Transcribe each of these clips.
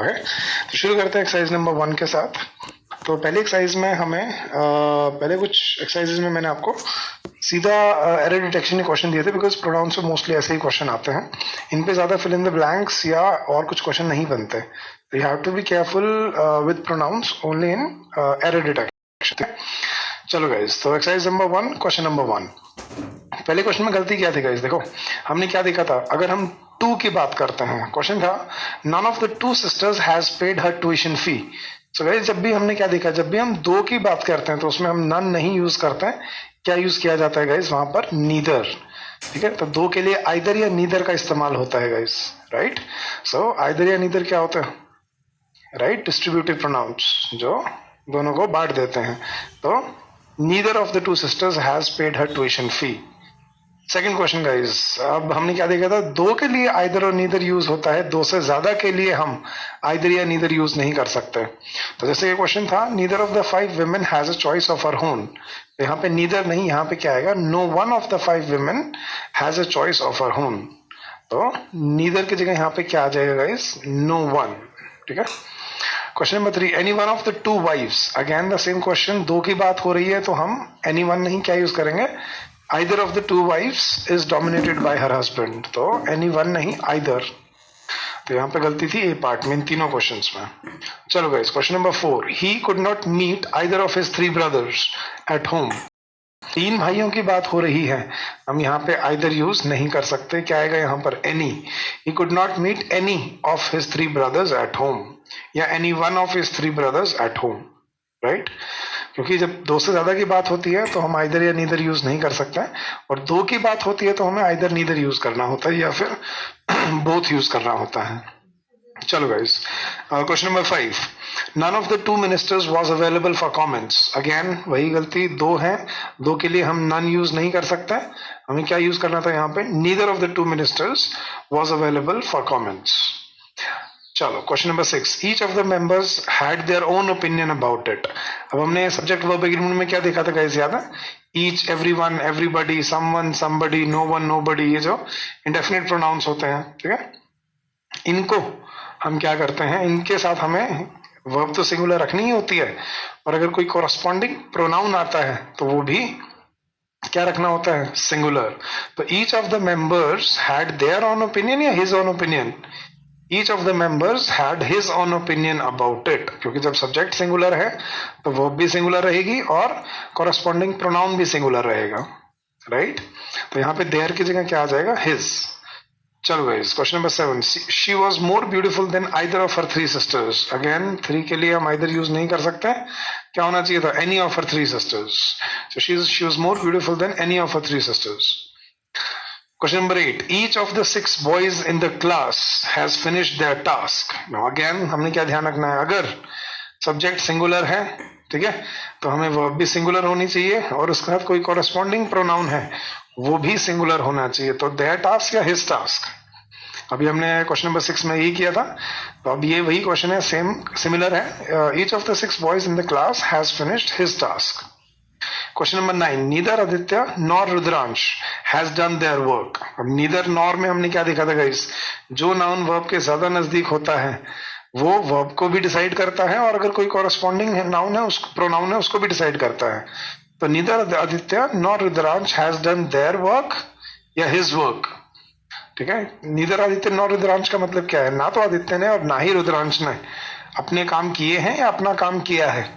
Okay, तो शुरू करते हैं एक्सरसाइज नंबर 1 के साथ। तो पहले एक्सरसाइज में हमें पहले कुछ एक्सरसाइजेज में मैंने आपको सीधा एरर डिटेक्शन के क्वेश्चन दिए थे, बिकॉज प्रोनाउंस में मोस्टली ऐसे ही क्वेश्चन आते हैं। इन पे ज्यादा फिल इन द ब्लैंक्स या और कुछ क्वेश्चन नहीं बनते। You have to be careful with pronouns only in error detection. चलो गाइज, तो एक्सरसाइज नंबर 1, क्वेश्चन नंबर 1। पहले क्वेश्चन में गलती क्या थी गाइस? देखो, हमने क्या देखा था। अगर हम टू की बात करते हैं, क्वेश्चन था none of the two sisters has paid her tuition fee. So guys, जब भी हमने क्या देखा, जब भी हम दो की बात करते हैं तो उसमें हम नन नहीं यूज करते हैं। क्या यूज किया जाता है गाइस? वहां पर नीदर। ठीक है, तो दो के लिए आइदर या नीदर का इस्तेमाल होता है गाइस, राइट। सो आइदर या नीदर क्या होता है? राइट, डिस्ट्रीब्यूटिव प्रोनाउंस जो दोनों को बांट देते हैं। तो neither of the two sisters has paid her tuition fee. Second question guys, अब हमने क्या देखा था, दो के लिए आइदर और नीदर यूज होता है, दो से ज्यादा के लिए हम आइदर या नीदर यूज नहीं कर सकते। तो जैसे ये क्वेश्चन था, neither of the 5 women has a choice of her own. तो यहाँ पे नीदर नहीं, यहाँ पे क्या आएगा? No one of the 5 women has a choice of her own. तो नीदर की जगह यहाँ पे क्या आ जाएगा गाइस? No one. ठीक है। Question number 3, any one of the two wives. Again the same question, दो की बात हो रही है तो हम एनी वन नहीं, क्या यूज करेंगे? either of the two wives is dominated by her husband। तो any one नहीं, either। तो यहाँ पे गलती थी ए पार्ट में, इन तीनों क्वेश्चंस में। चलो guys, question number 4, he could not meet either of his 3 brothers at home। तीन भाइयों की बात हो रही है, हम यहाँ पे either यूज नहीं कर सकते। क्या आएगा यहाँ पर? any। he could not meet any of his 3 brothers at home या any one of his 3 brothers at home, right. क्योंकि जब दो से ज्यादा की बात होती है तो हम आइदर या नीदर यूज नहीं कर सकते हैं, और दो की बात होती है तो हमें आइदर नीदर यूज करना होता है या फिर बोथ यूज करना होता है। चलो guys, question number 5, none of the two ministers was available for comments. Again वही गलती, दो हैं, दो के लिए हम नन यूज नहीं कर सकते। हमें क्या यूज करना था यहाँ पे? Neither of the two ministers was available for comments. चलो question number 6, each of the members had their own opinion about it. अब हमने सब्जेक्ट वर्ब एग्रीमेंट में क्या देखा था गाइस? याद है? Each, everyone, everybody, someone, somebody, no one, nobody, ये जो इंडेफिनिट प्रोनाउंस होते हैं, ठीक है, इनको हम क्या करते हैं, इनके साथ हमें वर्ब तो सिंगुलर रखनी ही होती है, और अगर कोई कोरस्पॉन्डिंग प्रोनाउन आता है तो वो भी क्या रखना होता है? सिंगुलर। तो each of the members had their own opinion या his own opinion? Each of the members had his own opinion about it, क्योंकि जब सब्जेक्ट सिंगुलर है तो वर्ब भी सिंगुलर रहेगी और कॉरेस्पॉन्डिंग प्रोनाउन भी सिंगुलर रहेगा, राइट। तो यहाँ पे देयर की जगह क्या आ जाएगा? हिज। चलो guys, question number 7, she was more beautiful then either of her 3 sisters. Again 3 के लिए हम आइदर यूज नहीं कर सकते, क्या होना चाहिए था? Any of her 3 sisters. So she was more beautiful then any of her 3 sisters. Question number 8, each of the 6 boys in the class has finished their task। Now again हमने क्या ध्यान रखना है? अगर सब्जेक्ट सिंगुलर है, ठीक है, तो हमें वर्ब भी सिंगुलर होनी चाहिए और उसके साथ कोई कॉरेस्पॉन्डिंग प्रोनाउन है वो भी सिंगुलर होना चाहिए। तो देयर टास्क या हिज टास्क। अभी हमने क्वेश्चन नंबर 6 में यही किया था, तो अब ये वही क्वेश्चन है, सेम सिमिलर है। Each of the 6 boys in the class has finished his task. Question number 9, neither Aditya nor Rudransh has done their work. अब नीदर नॉर में हमने क्या देखा था गाइस? जो नाउन वर्ब के ज्यादा नजदीक होता है वो वर्ब को भी डिसाइड करता है, और अगर कोई कॉरेस्पॉन्डिंग नाउन है, उसको प्रोनाउन है, उसको भी डिसाइड करता है। तो neither Aditya nor Rudransh has done their work या हिज वर्क। ठीक है, नीदर आदित्य नॉर रुद्रांश का मतलब क्या है? ना तो आदित्य ने और ना ही रुद्रांश ने अपने काम किए हैं या अपना काम किया है।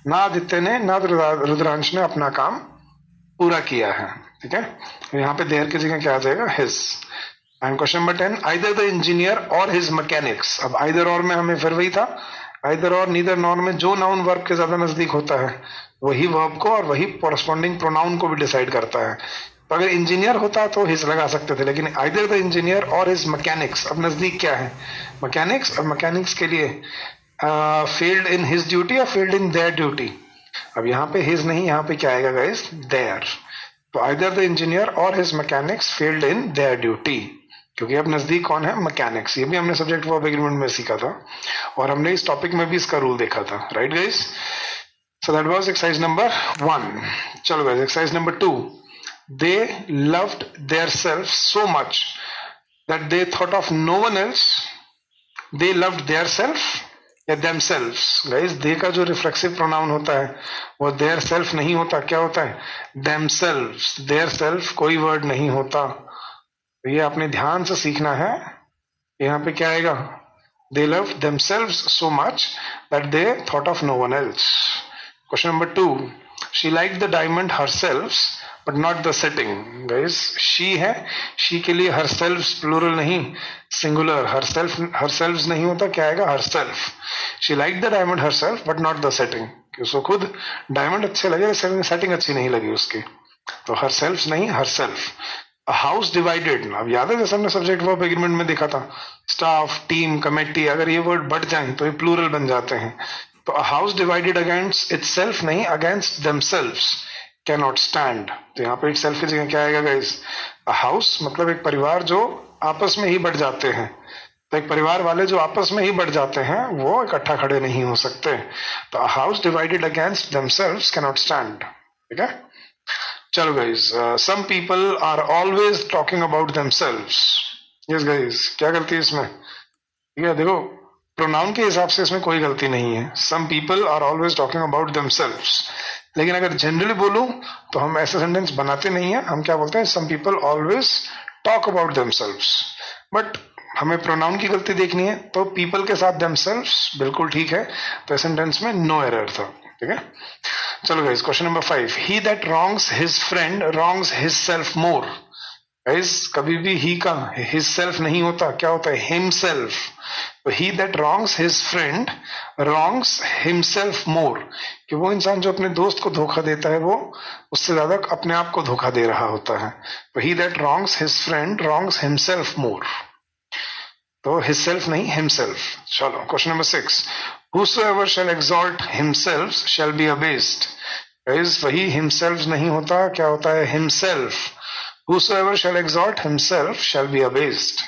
ना आदित्य ने ना रुद्रांश ने अपना काम पूरा किया है, ठीक है। यहाँ पे देयर की जगह क्या आ जाएगा? His. And question number 10, either the engineer और हिज मैकेनिक्स। अब आइदर और में हमें फिर वही था, आइदर और नीदर नॉर में जो नाउन वर्ब के ज्यादा नजदीक होता है वही वर्ब को और वही कॉरेस्पॉन्डिंग प्रोनाउन को भी डिसाइड करता है। तो अगर इंजीनियर होता तो हिज लगा सकते थे, लेकिन आइदर द इंजीनियर और हिज मैकेनिक्स। अब नजदीक क्या है? मैकेनिक्स। और मैकेनिक्स के लिए फेल्ड इन हिज ड्यूटी या फेल्ड इन देयर ड्यूटी। अब यहाँ पे हिज नहीं, यहाँ पे क्या आएगा गाइस? देयर। तो आइदर द इंजीनियर और his mechanics failed in their duty, क्योंकि अब नजदीक कौन है? मैकेनिक्स। ये भी हमने सब्जेक्ट वर्ब एग्रीमेंट में सीखा था और हमने इस टॉपिक में भी इसका रूल देखा था, right guys. So that was exercise number 1। चलो guys, exercise number 2, they loved their self so much that they thought of no one else they loved their self या देमसेल्व्स। गाइस दे का जो reflexive pronoun होता है वो their self नहीं होता, क्या होता है? देमसेल्व्स। देयर सेल्फ कोई वर्ड नहीं होता, तो ये आपने ध्यान से सीखना है। यहाँ पे क्या आएगा? दे love themselves so much that they thought of no one else. Question number 2. She liked the diamond herself but not the setting. Guys, she है, she के लिए herself plural नहीं, singular. herself नहीं होता, क्या आएगा? herself. She liked the diamond herself but not the setting. कि उसको खुद डायमंड अच्छे लगे, सेटिंग अच्छी नहीं लगी उसकी, तो herself नहीं, herself. हाउस डिवाइडेड, अब याद है जैसे हमने सब्जेक्ट वर्ब एग्रीमेंट में देखा था, स्टाफ, टीम, कमेटी, अगर ये वर्ड बढ़ जाए तो ये प्लूरल बन जाते हैं। तो हाउस डिवाइडेड अगेंस्ट इटसेल्फ नहीं, against themselves can not stand. तो यहाँ पे इटसेल्फ की जगह क्या आएगा गाइस? हाउस मतलब एक परिवार जो आपस में ही बढ़ जाते हैं, तो एक परिवार वाले जो आपस में ही बढ़ जाते हैं वो इकट्ठा खड़े नहीं हो सकते। तो house divided against themselves can not stand. ठीक है, चलो guys, some people are always talking about themselves. Yes guys, क्या गलती है इसमें? ठीक है, देखो प्रोनाउन के हिसाब से इसमें कोई गलती नहीं है। Some people are always talking about themselves, लेकिन अगर जनरली बोलूं तो हम ऐसे सेंटेंस बनाते नहीं है, हम क्या बोलते हैं? Some people always talk about themselves. But हमें प्रोनाउन की गलती देखनी है, तो पीपल के साथ देमसेल्व्स बिल्कुल ठीक है, तो सेंटेंस में नो एरर था। ठीक है, चलो guys, question number 5. He that wrongs his friend wrongs his self more. Guys कभी भी ही का हिज सेल्फ नहीं होता, क्या होता है? हिमसेल्फ। तो he that wrongs his friend wrongs himself more, कि वो इंसान जो अपने दोस्त को धोखा देता है वो उससे ज्यादा अपने आप को धोखा दे रहा होता है। तो he that wrongs his friend wrongs himself more, तो हिज सेल्फ नहीं, हिमसेल्फ। चलो question number 6. Whosoever shall exalt himself shall be abased. Guys, वही himself नहीं होता, क्या होता है? himself. Whosoever shall exalt himself shall be abased.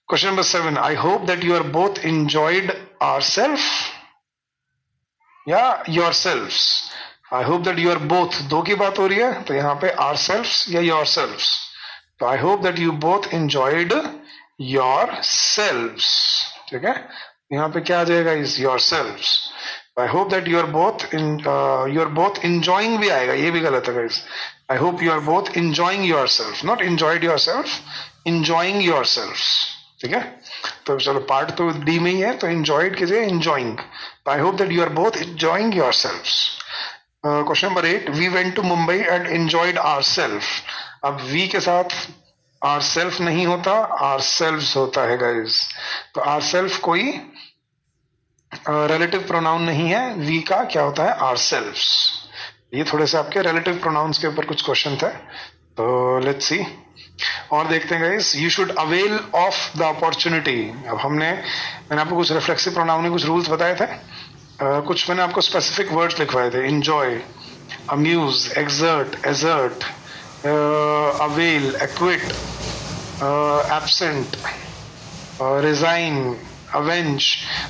Question number 7. I hope that you are both enjoyed ourselves या yourselves. I hope that you are both, दो की बात हो रही है, तो यहाँ पे ourselves या yourselves. तो I hope that you both enjoyed yourselves. ठीक है, यहाँ पे क्या आ जाएगा? Is yourselves. I hope that you are both enjoying भी आएगा, ये भी गलत है guys. I hope you are both enjoying yourself, not enjoyed yourself, enjoying yourselves. ठीक है, तो चलो पार्ट तो डी में ही है, तो enjoyed की जगह enjoying. I hope that you are both enjoying yourselves. Question number 8. We went to Mumbai and enjoyed ourselves. अब we के साथ ourself नहीं होता, ourselves होता है guys. तो ourself कोई रिलेटिव प्रोनाउन नहीं है, वी का क्या होता है? ourselves. ये थोड़े से आपके रिलेटिव प्रोनाउंस के ऊपर कुछ क्वेश्चन थे, तो लेट्स सी और देखते हैं guys. You should avail of the opportunity. अब मैंने आपको कुछ रिफ्लेक्सिव प्रोनाउन के कुछ रूल्स बताए थे, कुछ मैंने आपको स्पेसिफिक वर्ड्स लिखवाए थे. Enjoy, amuse, exert, assert, avail, acquit, absent, resign, avenge.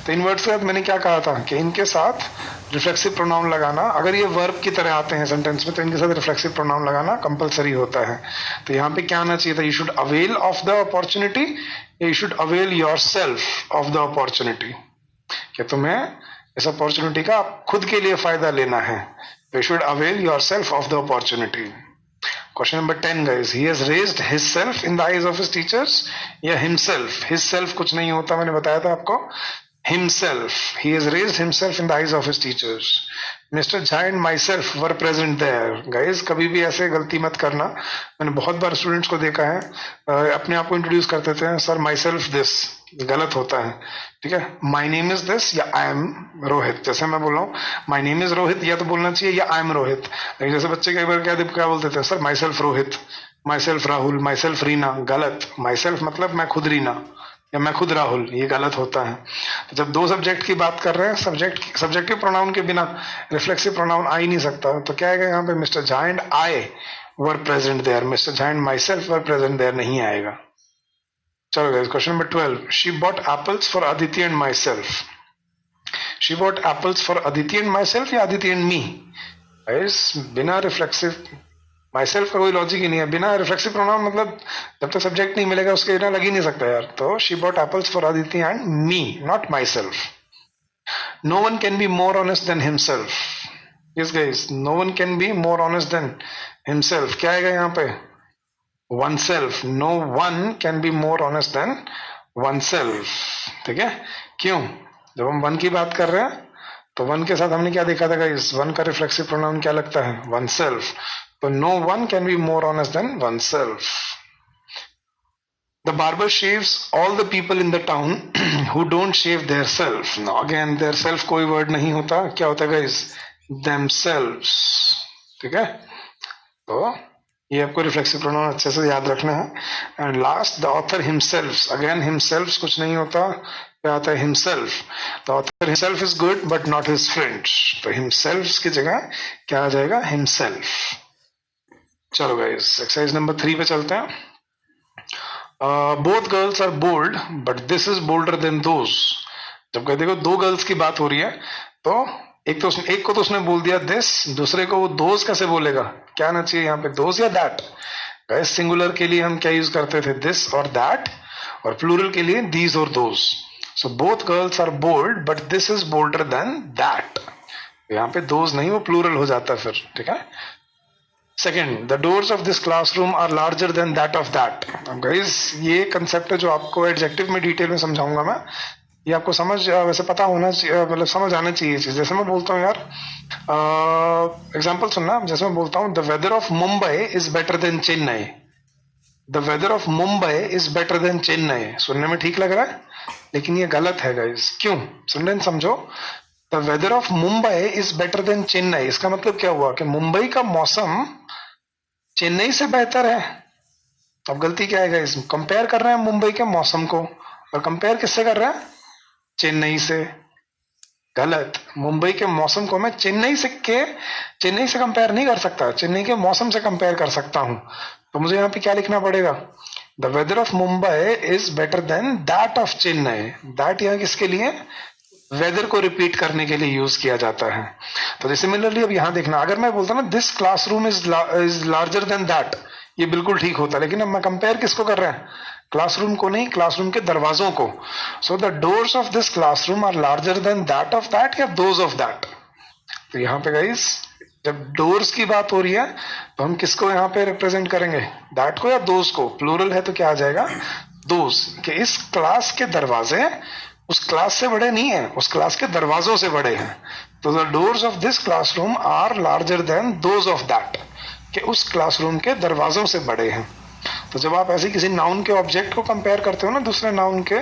तो इन वर्ड्स के साथ मैंने क्या कहा था कि इनके साथ रिफ्लेक्सिव प्रोनाउन लगाना, अगर ये वर्ब की तरह आते हैं सेंटेंस में, तो इनके साथ रिफ्लेक्सिव प्रोनाउन लगाना कंपलसरी होता है. तो यहाँ पे क्या आना चाहिए था? You should avail of the opportunity, you should avail yourself of the opportunity, कि तुम्हें इस अपॉर्चुनिटी का खुद के लिए फायदा लेना है. तो you should avail yourself of the opportunity. Question number 10 guys. He has raised himself in the eyes of his teachers या himself. His self कुछ नहीं होता, मैंने बताया था आपको. Himself. He has raised himself in the eyes of his teachers. Mr. Jha and myself were present there. Guys कभी भी ऐसे गलती मत करना. मैंने बहुत बार स्टूडेंट्स को देखा है अपने आप को इंट्रोड्यूस करते थे, सर माई सेल्फ दिस. गलत होता है, ठीक है. माई नेम इज दिस या आई एम रोहित. जैसे मैं बोल रहा हूँ माई नेम इज रोहित, या तो बोलना चाहिए या आई एम रोहित. लेकिन जैसे बच्चे कई बार क्या बोलते थे, sir myself Rohit, myself Rahul, myself Reena. गलत. माई सेल्फ मतलब मैं खुद रीना या मैं खुद राहुल, ये गलत होता है. तो जब दो सब्जेक्ट की बात कर रहे हैं, सब्जेक्टिव प्रोनाउन के बिना रिफ्लेक्सिव प्रोनाउन आ ही नहीं सकता. तो क्या आएगा यहाँ पे? Mister Jha and I were present there. Mister Jha and myself were present there नहीं आएगा. चलो guys, question number 12. She bought apples for Aditi and myself. She bought apples for Aditi and myself या अदिति एंड मी. गाइस बिना reflexive myself का कोई logic ही नहीं है, बिना रिफ्लेक्सिव प्रोनाउन मतलब जब तक सब्जेक्ट नहीं मिलेगा उसके बिना लग ही नहीं सकता यार. तो she bought apples for Aditi and me, not myself. No one can be more honest than himself. Yes guys, no one can be more honest than himself. क्या आएगा यहाँ पे? Oneself. No one can be more honest than oneself. ठीक है, क्यों? जब हम one की बात कर रहे हैं तो वन के साथ हमने क्या देखा था गाइस? वन का रिफ्लेक्सिव प्रोनाउन क्या लगता है? Oneself. तो no one can be more honest than oneself. The barber shaves all the people in the town who don't shave their self. Now again, their self कोई word नहीं होता, क्या होता है guys? Themselves. ठीक है, तो ये आपको रिफ्लेक्सिव प्रोनाउन अच्छे से याद रखना है. And last, the author himself. Again himself कुछ नहीं होता, क्या आता है? Himself. The author himself is good but not his friend. तो हिमसेल्फ की जगह क्या आ जाएगा? हिमसेल्फ. चलो गाइस, एक्सरसाइज नंबर 3 पे चलते हैं. Both girls are bold but this is bolder than those. जब कहते देखो दो गर्ल्स की बात हो रही है तो एक को तो उसने बोल दिया दिस, दूसरे को वो दोज कैसे बोलेगा? क्या आना चाहिए यहाँ पे? दोज या दैट? गाइस सिंगुलर के लिए हम क्या यूज करते थे? दिस और दैट, और प्लूरल के लिए दीज और those. So both girls are bold but this is bolder than that. यहाँ पे दोज नहीं, वो प्लूरल हो जाता है फिर. ठीक है. Second, the doors of this classroom are larger than that of that. Guys ये कंसेप्ट है जो आपको एडजेक्टिव में डिटेल में समझाऊंगा मैं. ये आपको समझ वैसे पता होना चाहिए, मतलब समझ आना चाहिए चीज. जैसे मैं बोलता हूँ यार, एग्जाम्पल सुनना. जैसे मैं बोलता हूँ the weather of Mumbai is better than Chennai. The weather of Mumbai is better than Chennai. सुनने में ठीक लग रहा है लेकिन ये गलत है गाइस. क्यों? सुन रहे समझो. The weather of Mumbai is better than Chennai, इसका मतलब क्या हुआ कि मुंबई का मौसम चेन्नई से बेहतर है. अब गलती क्या है गाइस? कंपेयर कर रहे हैं मुंबई के मौसम को, और कंपेयर किससे कर रहे हैं? चेन्नई से. गलत. मुंबई के मौसम को मैं चेन्नई से कंपेयर नहीं कर सकता, चेन्नई के मौसम से कंपेयर कर सकता हूं. तो मुझे यहाँ पे क्या लिखना पड़ेगा? The weather of Mumbai is better than that of Chennai. That यहाँ किसके लिए? वेदर को रिपीट करने के लिए यूज किया जाता है. तो सिमिलरली अब यहाँ देखना, अगर मैं बोलता ना this classroom is larger than that, ये बिल्कुल ठीक होता. लेकिन अब मैं कंपेयर किसको कर रहे हैं? क्लासरूम को नहीं, क्लासरूम के दरवाजों को. So the doors of this classroom are larger than that of that या दोज ऑफ दैट. तो यहाँ पे गाइस जब डोर्स की बात हो रही है तो हम किसको यहाँ पे रिप्रेजेंट करेंगे? दैट को या दोज को? प्लूरल है तो क्या आ जाएगा? दोज. कि इस क्लास के दरवाजे उस क्लास से बड़े नहीं है, उस क्लास के दरवाजों से बड़े हैं. तो the doors of this classroom are larger than those of that, कि उस क्लासरूम के दरवाजों से बड़े हैं. तो जब आप ऐसे किसी नाउन के ऑब्जेक्ट को कंपेयर करते हो ना दूसरे नाउन के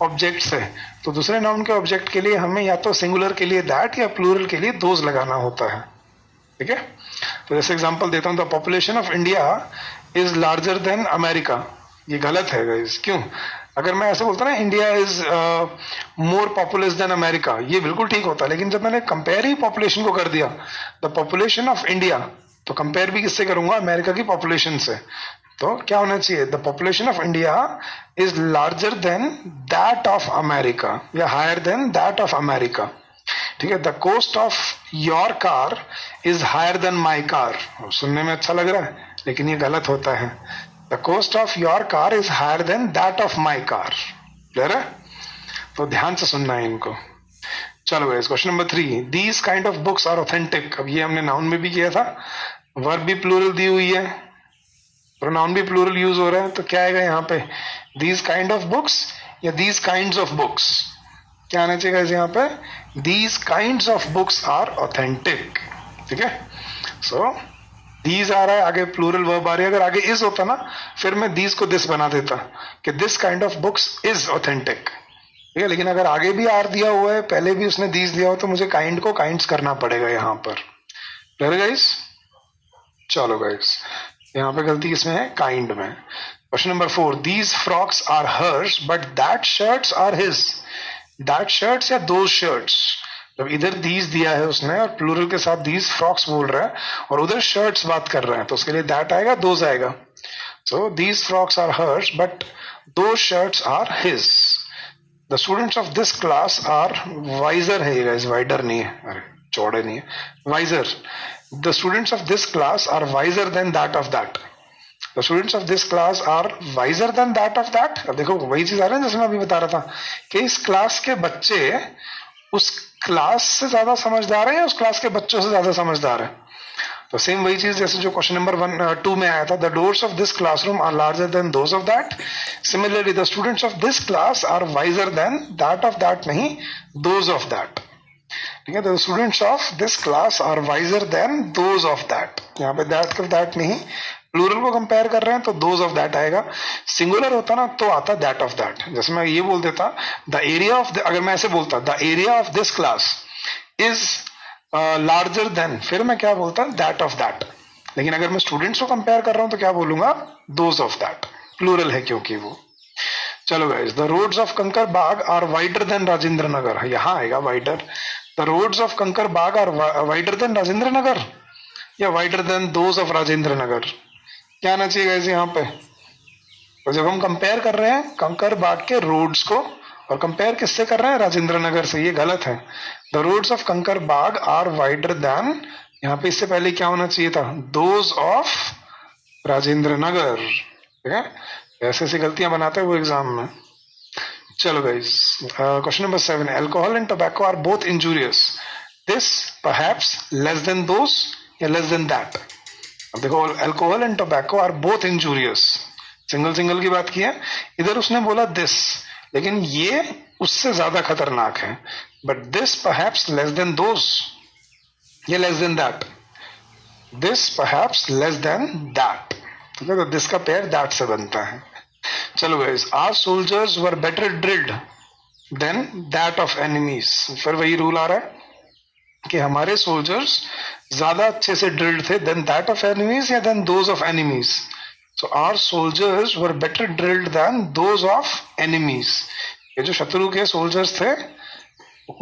ऑब्जेक्ट से, तो दूसरे नाउन के ऑब्जेक्ट के लिए हमें या तो सिंगुलर के लिए दैट या प्लूरल के लिए दोज लगाना होता है. ठीक है. तो जैसे एग्जांपल देता हूं, the population of India is larger then America. ये गलत है गाइस. क्यों? अगर मैं ऐसे बोलता ना India is more populous than America, ये बिल्कुल ठीक होता. लेकिन जब मैंने कंपेयर ही पॉपुलेशन को कर दिया, द पॉपुलेशन ऑफ इंडिया, तो कंपेयर भी किससे करूंगा? अमेरिका की पॉपुलेशन से. तो क्या होना चाहिए? The population of India is larger than that of America या higher than that of America. ठीक है. The cost of your car is higher than my car. सुनने में अच्छा लग रहा है लेकिन ये गलत होता है. The cost of your car is higher than that of my car. Clear है? तो ध्यान से सुनना है इनको. चलो guys, question number 3, these kind of books are authentic. अब ये हमने नाउन में भी किया था, वर्ब भी प्लूरल दी हुई है, प्रोनाउन भी प्लूरल यूज हो रहा है. तो क्या आएगा यहाँ पे? दीज काइंड ऑफ बुक्स या दीज काइंड्स ऑफ बुक्स? क्या आना चाहिए गाइस यहाँ पे? These kinds of books are authentic. ठीक है. सो दीज आ रहा है, आगे प्लूरल वर्ब आ रही है. अगर आगे इज होता ना फिर मैं दीज को दिस बना देता कि this kind of books is authentic. ठीक है. लेकिन अगर आगे भी आर दिया हुआ है, पहले भी उसने दीज दिया हो, तो मुझे काइंड को काइंड्स करना पड़ेगा यहाँ पर. Clear guys? चलो गाइस, यहाँ पे गलती किसमें है? काइंड में. Question number 4, these frocks are hers but that shirts are his. That shirts या दोज शर्ट्स. जब इधर दीज दिया है उसने और प्लूरल के साथ दीज फ्रॉक्स बोल रहा है और उधर शर्ट्स बात कर रहे हैं, तो उसके लिए दैट आएगा, दोज आएगा. So these frocks are hers but those shirts are his. The students of this class are wiser है. गाइस वाइडर नहीं है, अरे चौड़े नहीं है, wiser. The students of this class are wiser than that of that, the students of this class are wiser than that of that. अब देखो वही चीज आ रहा है जैसे मैं अभी बता रहा था कि इस क्लास के बच्चे उस क्लास से ज्यादा समझदार है या उस क्लास के बच्चों से ज्यादा समझदार है। तो सेम वही चीज जैसे जो क्वेश्चन नंबर 2 में आया था, the doors of this classroom are larger than those of that. Similarly the students of this class are wiser than that of that, नहीं दोज ऑफ दैट। ठीक है, the students of this class are wiser than those of that. यहाँ पे that of that नहीं, plural को compare कर रहे हैं तो दोज ऑफ दैट आएगा। सिंगुलर होता ना तो आता दैट ऑफ दैट। जैसे मैं ये बोल देता द एरिया ऑफ, अगर मैं ऐसे बोलता the area of this class is larger then, फिर मैं क्या बोलता दैट ऑफ दैट। लेकिन अगर मैं स्टूडेंट्स को कंपेयर कर रहा हूं तो क्या बोलूंगा, दोज ऑफ दैट, प्लूरल है क्योंकि वो। चलो guys, the roads of Kankar Bagh are wider than Rajendra Nagar, यहां आएगा wider. The roads of Kankar Bagh are wider than Rajendra Nagar या wider than those of Rajendra Nagar, क्या आना चाहिए गाइस यहाँ पे। तो जब हम कंपेयर कर रहे हैं कंकर बाग के रोड्स को और कंपेयर किससे कर रहे हैं, राजेंद्र नगर से, ये गलत है। The roads of Kankar Bagh are wider then, यहाँ पे इससे पहले क्या होना चाहिए था, दोज ऑफ राजेंद्र नगर। ठीक है, ऐसे ऐसी गलतियां बनाते हैं वो एग्जाम में। चलो guys, question number 7, alcohol and tobacco are both injurious, this perhaps less than those या लेस देन दैट। अब देखो, alcohol and tobacco are both injurious, single single की बात की है, इधर उसने बोला दिस, लेकिन ये उससे ज्यादा खतरनाक है। But this perhaps less than those, ये less than that, this perhaps less than that. ठीक है, तो दिस का पेयर दैट से बनता है। चलो guys, our soldiers were better drilled than that of enemies, फिर वही रूल आ रहा है कि हमारे सोल्जर्स ज्यादा अच्छे से ड्रिल्ड थे देन दैट ऑफ एनिमीज या than those of enemies. So our soldiers were better drilled than those of enemies, ये जो शत्रु के सोल्जर्स थे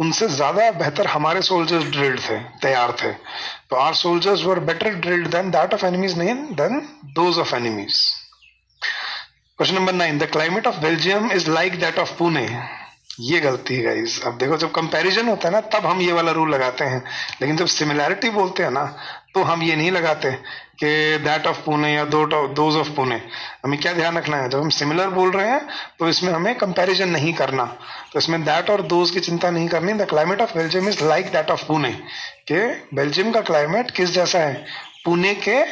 उनसे ज्यादा बेहतर हमारे सोल्जर्स ड्रिल्ड थे, तैयार थे। तो our soldiers were better drilled than that of enemies, नहीं than those of enemies. Question number 9, the climate of Belgium is like that of Pune, ये गलती है गाइस। अब देखो, जब कंपैरिजन होता है ना तब हम ये वाला रूल लगाते हैं, लेकिन जब सिमिलैरिटी बोलते हैं ना तो हम ये नहीं लगाते कि दैट ऑफ पुणे या दोज ऑफ पुणे। हमें क्या ध्यान रखना है, जब हम सिमिलर बोल रहे हैं तो इसमें हमें कंपैरिजन नहीं करना, तो इसमें दैट और दोज की चिंता नहीं करनी। The climate of Belgium is like that of Pune, के बेल्जियम का क्लाइमेट किस जैसा है, पुणे के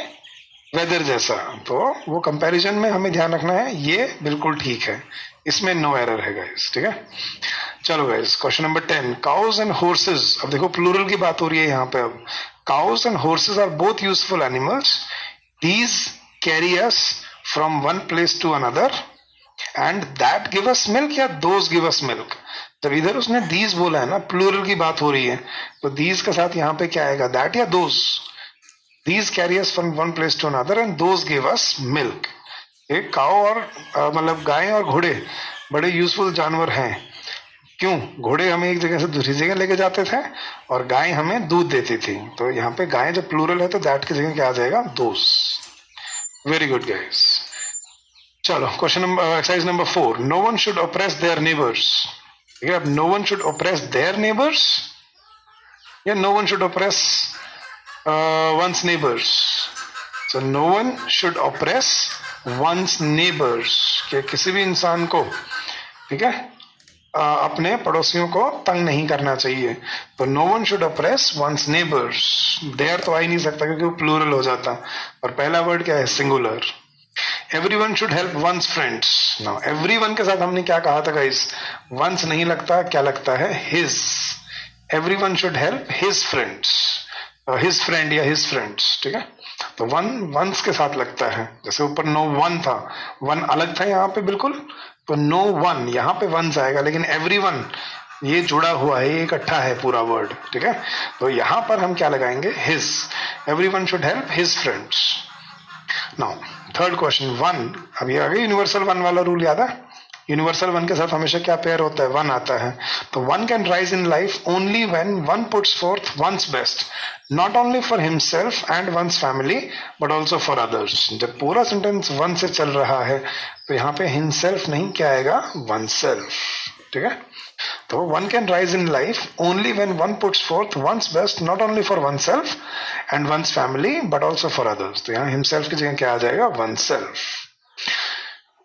वेदर जैसा। तो वो कंपैरिजन में हमें ध्यान रखना है, ये बिल्कुल ठीक है, इसमें नो एरर है गाइस। ठीक है, चलो guys, question number 10, cause and horses. अब देखो प्लूरल की बात हो रही है यहाँ पे। अब cows and horses are both useful animals, these carry us from one place to another and that give us milk या दोज गिव अस मिल्क। जब इधर उसने दीज बोला है ना, प्लूरल की बात हो रही है, तो दीज के साथ यहाँ पे क्या आएगा, दैट या those. These carry us from one place to another and those give us milk. एक काऊ और मतलब गाय और घोड़े बड़े यूजफुल जानवर हैं। क्यों, घोड़े हमें एक जगह से दूसरी जगह लेके जाते थे और गाय हमें दूध देती थी। तो यहाँ पे गाय जब प्लूरल है तो दैट की जगह क्या आ जाएगा, दोस। Very good guys. चलो question number, exercise number 4, no one should oppress their neighbours. ठीक है, अब no one should oppress their neighbours या no one should oppress one's neighbors. So no one should oppress one's neighbors, कि किसी भी इंसान को, ठीक है, अपने पड़ोसियों को तंग नहीं करना चाहिए। तो no one should oppress one's neighbors, there तो आ ही नहीं सकता क्योंकि वो प्लूरल हो जाता, और पहला वर्ड क्या है, singular. Everyone should help one's friends. Now everyone के साथ हमने क्या कहा था गाइस, once नहीं लगता, क्या लगता है, his। Everyone should help his friends, his friend या हिज फ्रेंड्स। ठीक है, तो वन वंस के साथ लगता है, जैसे ऊपर नो वन था, वन अलग था यहाँ पे बिल्कुल, तो नो वन यहाँ पे वंस आएगा, लेकिन एवरीवन ये जुड़ा हुआ है, ये इकट्ठा है पूरा वर्ड। ठीक है, तो यहाँ पर हम क्या लगाएंगे, his. Everyone should help his friends. Now third question, one. अब ये आ गया यूनिवर्सल वन वाला रूल, याद है, यूनिवर्सल वन के साथ हमेशा क्या पेयर होता है, वन आता है। तो one can rise in life only when one puts forth one's best, not only for himself and one's family but also for others. जब पूरा सेंटेंस वन से चल रहा है तो यहाँ पे हिमसेल्फ नहीं, क्या आएगा, वन सेल्फ। ठीक है, तो one can rise in life only when one puts forth one's best, not only for oneself and one's family but also for others. तो यहाँ हिमसेल्फ की जगह क्या आ जाएगा, वन सेल्फ।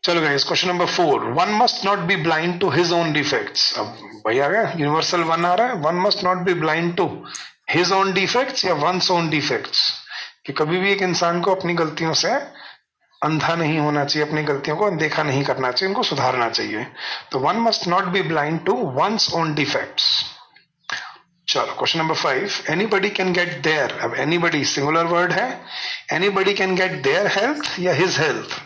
चलो guys, question number 4, one must not be blind to his own defects. अब वही आ गया, यूनिवर्सल वन आ रहा है, one must not be blind to his own defects या वंस ओन डिफेक्ट्स, कि कभी भी एक इंसान को अपनी गलतियों से अंधा नहीं होना चाहिए, अपनी गलतियों को अनदेखा नहीं करना चाहिए, उनको सुधारना चाहिए। तो one must not be blind to one's own defects. चलो question number 5, anybody can get there. अब एनीबडी सिंगुलर वर्ड है, anybody can get their health या हिज हेल्थ।